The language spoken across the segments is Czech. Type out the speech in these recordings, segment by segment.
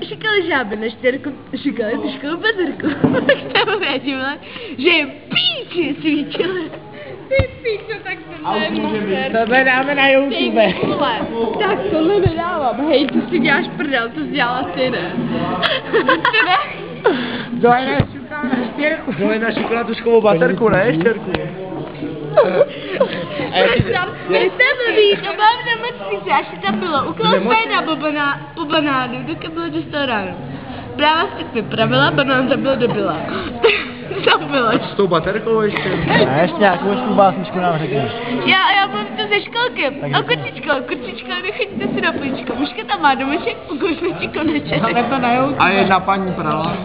říkali žáby na štěrku, říkali trošku baterku. Tak tam věříme, že jim píči svítily. Ty píčo, tak to nemůže. Tohle dáme na YouTube. Tak tohle nedávám. Hej, ty si děláš prdel, to jsi dělala ty, ne? Ty ne? Dolejna šuká na štěrku. Dolejna šuká tu škovou baterku, ne štěrku. Vy jste blbý, to mám nemocnici, až tam bylo. Ukolo spajna po banánu, dokud bylo 10 ráno. Práva se tak vypravila, banán tam bylo dobila. Tam bylo. S tou baterkou ještě? A ještě nějakou hezkou básničku nám řekneš. Já mluvím to ze školky. O kucičko, nechoďte si do plíčka. Mužka tam má domeček, pokud jsme ti konečně. A jedna paní prala.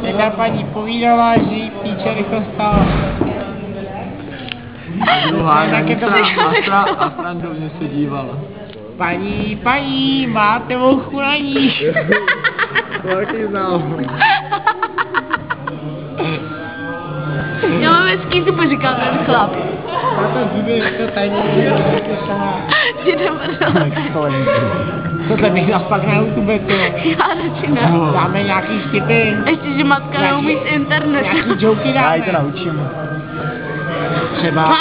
Jedna paní povídala, že jí píče rychle stala. Druhá na stran do mě se dívala. Paní, máte mouchu na ní. To taky znám. Já mám hezký zuby, říkal ten chlap. Já to zuby, to tady tohle bych nás pak na YouTube, to. Já radši ne. Dáme nějaký vtipy. Ještě, že matka neumí z internetu. Nějaký joky dáme. Já ji to naučím. Třeba.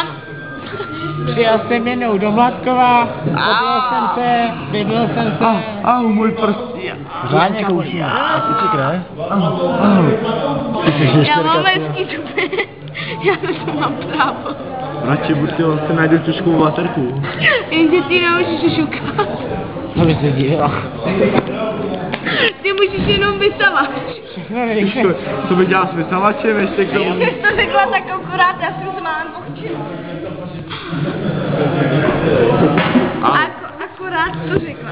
Přijel jsem jednou do Mladkova, vydl jsem se. Můj prst. Řádně kouším. Ty ne? Já mám hezký zuby. Já to mám právo. Radši buď si najdu tu škovou baterku. Jenže ty nemůžeš šukat. To by se dívala. Ty můžeš jenom vysavač. Co by dělal s vysavačem ještě k tomu? Ty jsi to řekla tak akorát, já jsem se málem pochčila. Akorát to řekla.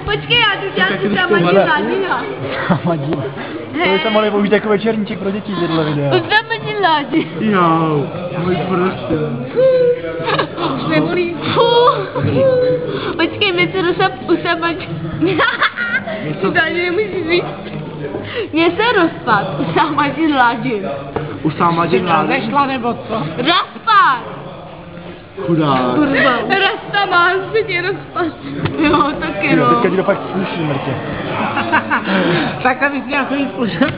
Počkej, já jdu dělat tu samadina. Samadina. To by se mohli použít jako večerníček pro děti, tohle video. Samadina. Jo, můj prst. Už nebolí. Počkej, my se usamadina. Ty to ani nemusíš říct. Mě se rozpad, usamadin ládin. Usamadin ládin? Rozešla nebo co? Rozpad. Chudák. Rasta má se tě rozpad. Jo, taky no. Teďka ti to fakt sluší, mrtě. Tak abys měl chodit slušat.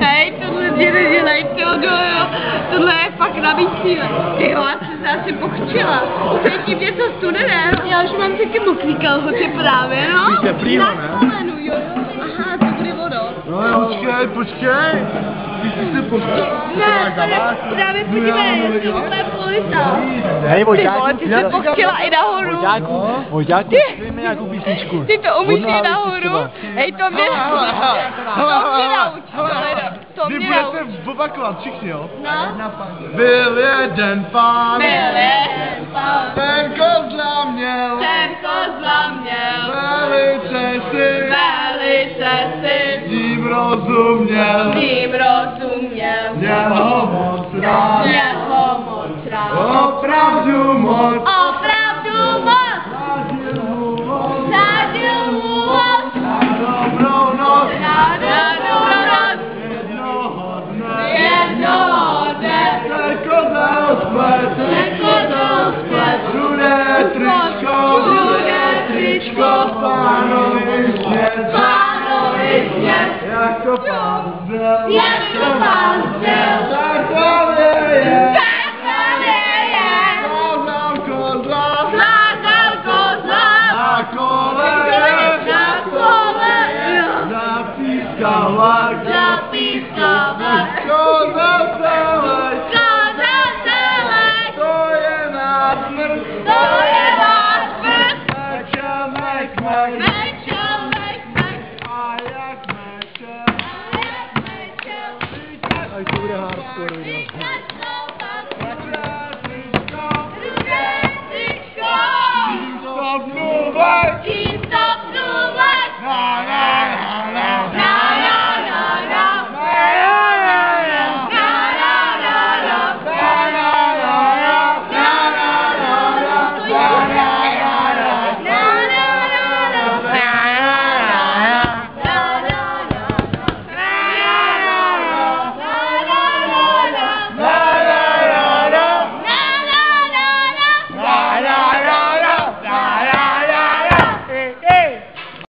Hej, tohle mě nedělej, Teodoro. Tohle je fakt na výcíle. Jo, já jsem se asi pochčila. Cítím něco studené. Já už mám taky mokrý kalhoty právě, no. Jsi teplý, ne? Jo. Aha, to bude vodo. No jo, počkej. Ty jsi se pochčila. Ne, právě podívej, to je polita. Hej, Vojťáku. Ty se pochčila i nahoru. Vojťáku, zpívejme nějakou písničku. Ty to umíš i nahoru? Hej, to mě nauč. To mě nauč. Vy budete opakovat všichni, jo? No. Byl jeden pán. Ten kozla měl. Velice si. Tím rozuměl. Měl ho moc rád. Opravdu moc. Zážil mu moc. Na dobrou noc. Jednoho dne. Se kozel splet. Rudé tričko. Pánovi smět. Jak to pán zděl. Tak to je. Na kole. Zapískal vlak. Kozel celek. To je náš smrt. Mečel. A jak mečel. Ať to bude hardcore video. Rudé tričko. Tím stopnu vlak.